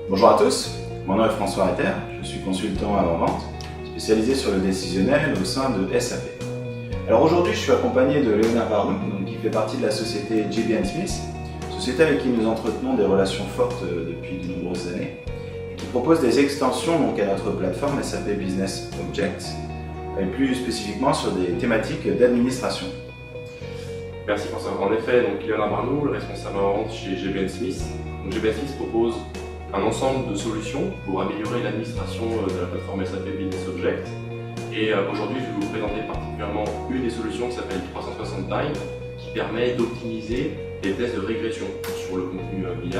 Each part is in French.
Bonjour à tous, mon nom est François Retter, je suis consultant avant-vente, spécialisé sur le décisionnel au sein de SAP. Alors aujourd'hui, je suis accompagné de Léonard Barnou, qui fait partie de la société JB & Smith, société avec qui nous entretenons des relations fortes depuis de nombreuses années, et qui propose des extensions à notre plateforme SAP Business Objects, et plus spécifiquement sur des thématiques d'administration. Merci François. En effet, Léonard Barnou, le responsable vente chez JB & Smith. JB & Smith propose un ensemble de solutions pour améliorer l'administration de la plateforme SAP Business Objects. Et aujourd'hui, je vais vous présenter particulièrement une des solutions qui s'appelle 360 Bind, qui permet d'optimiser les tests de régression sur le contenu BI,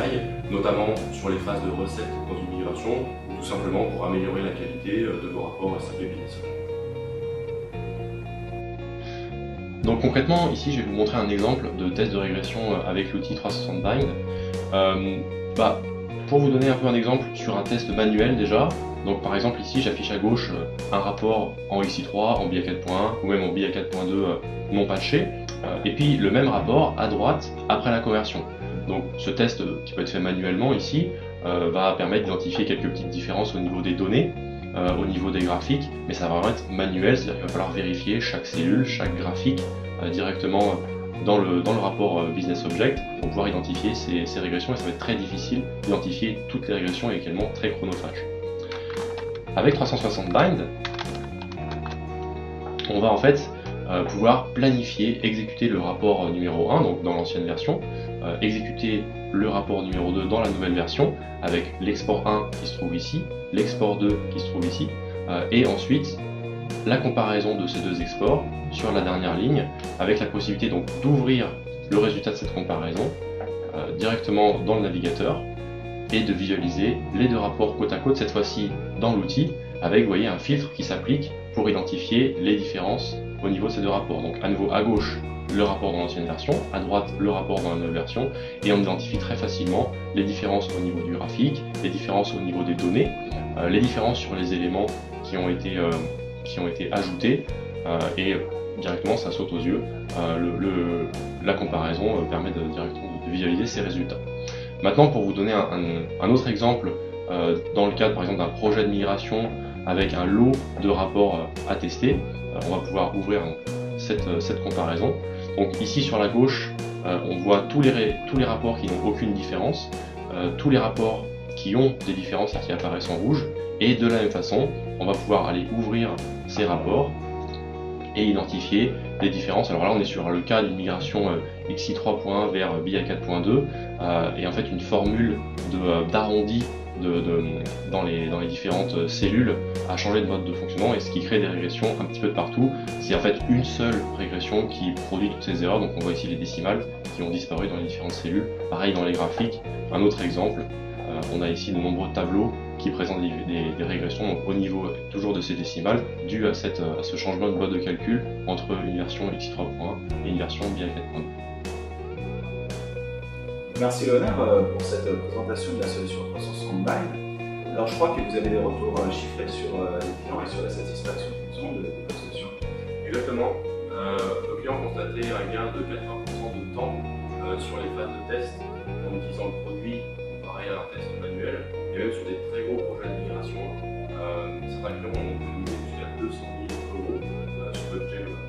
notamment sur les phases de recettes dans une migration, ou tout simplement pour améliorer la qualité de vos rapports SAP Business Objects. Donc concrètement, ici je vais vous montrer un exemple de test de régression avec l'outil 360 Bind. Pour vous donner un peu un exemple sur un test manuel déjà, donc par exemple ici j'affiche à gauche un rapport en XI3, en BI 4.1 ou même en BI 4.2 non patché, et puis le même rapport à droite après la conversion. Donc ce test qui peut être fait manuellement ici va permettre d'identifier quelques petites différences au niveau des données, au niveau des graphiques, mais ça va vraiment être manuel, c'est-à-dire qu'il va falloir vérifier chaque cellule, chaque graphique directement dans le rapport Business Object pour pouvoir identifier ces régressions, et ça va être très difficile d'identifier toutes les régressions et également très chronophage. Avec 360 Bind, on va en fait pouvoir planifier, exécuter le rapport numéro 1, donc dans l'ancienne version, exécuter le rapport numéro 2 dans la nouvelle version, avec l'export 1 qui se trouve ici, l'export 2 qui se trouve ici, et ensuite la comparaison de ces deux exports sur la dernière ligne, avec la possibilité donc d'ouvrir le résultat de cette comparaison directement dans le navigateur et de visualiser les deux rapports côte à côte, cette fois-ci dans l'outil, avec vous voyez, un filtre qui s'applique pour identifier les différences au niveau de ces deux rapports. Donc à nouveau à gauche le rapport dans l'ancienne version, à droite le rapport dans la nouvelle version, et on identifie très facilement les différences au niveau du graphique, les différences au niveau des données, les différences sur les éléments qui ont été ajoutés, et directement ça saute aux yeux. La comparaison permet directement de visualiser ces résultats. Maintenant, pour vous donner un autre exemple, dans le cadre par exemple d'un projet de migration avec un lot de rapports à tester, on va pouvoir ouvrir cette comparaison. Donc ici sur la gauche, on voit tous les rapports qui n'ont aucune différence, tous les rapports qui ont des différences et qui apparaissent en rouge, et de la même façon, on va pouvoir aller ouvrir ces rapports et identifier les différences. Alors là, on est sur le cas d'une migration XI 3.1 vers BI 4.2, et en fait une formule d'arrondi dans les différentes cellules a changé de mode de fonctionnement, et ce qui crée des régressions un petit peu de partout. C'est en fait une seule régression qui produit toutes ces erreurs. Donc on voit ici les décimales qui ont disparu dans les différentes cellules. Pareil dans les graphiques. Un autre exemple, on a ici de nombreux tableaux qui présentent des régressions donc au niveau toujours de ces décimales dues à ce changement de mode de calcul entre une version XI 3.1 et une version BI 4.2. Merci Léonard pour cette présentation de la solution 360 Bind. Alors je crois que vous avez des retours chiffrés sur les clients et sur la satisfaction de votre solution. Exactement. Nos clients ont constaté un gain de 80% de temps sur les phases de test en utilisant le produit comparé à un test manuel, et même sur des très gros projets de migration. Certains clients ont économisé jusqu'à 200 000 € sur le budget global.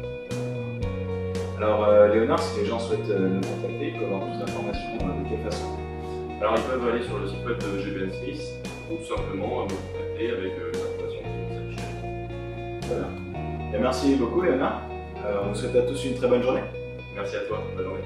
Alors Léonard, si les gens souhaitent nous contacter, ils peuvent avoir plus d'informations de quelle façon? Alors ils peuvent aller sur le site web de JB & Smith ou tout simplement me contacter avec l'information qui s'affiche. Voilà. Et merci beaucoup Léonard. On vous souhaite à tous une très bonne journée. Merci à toi, bonne journée.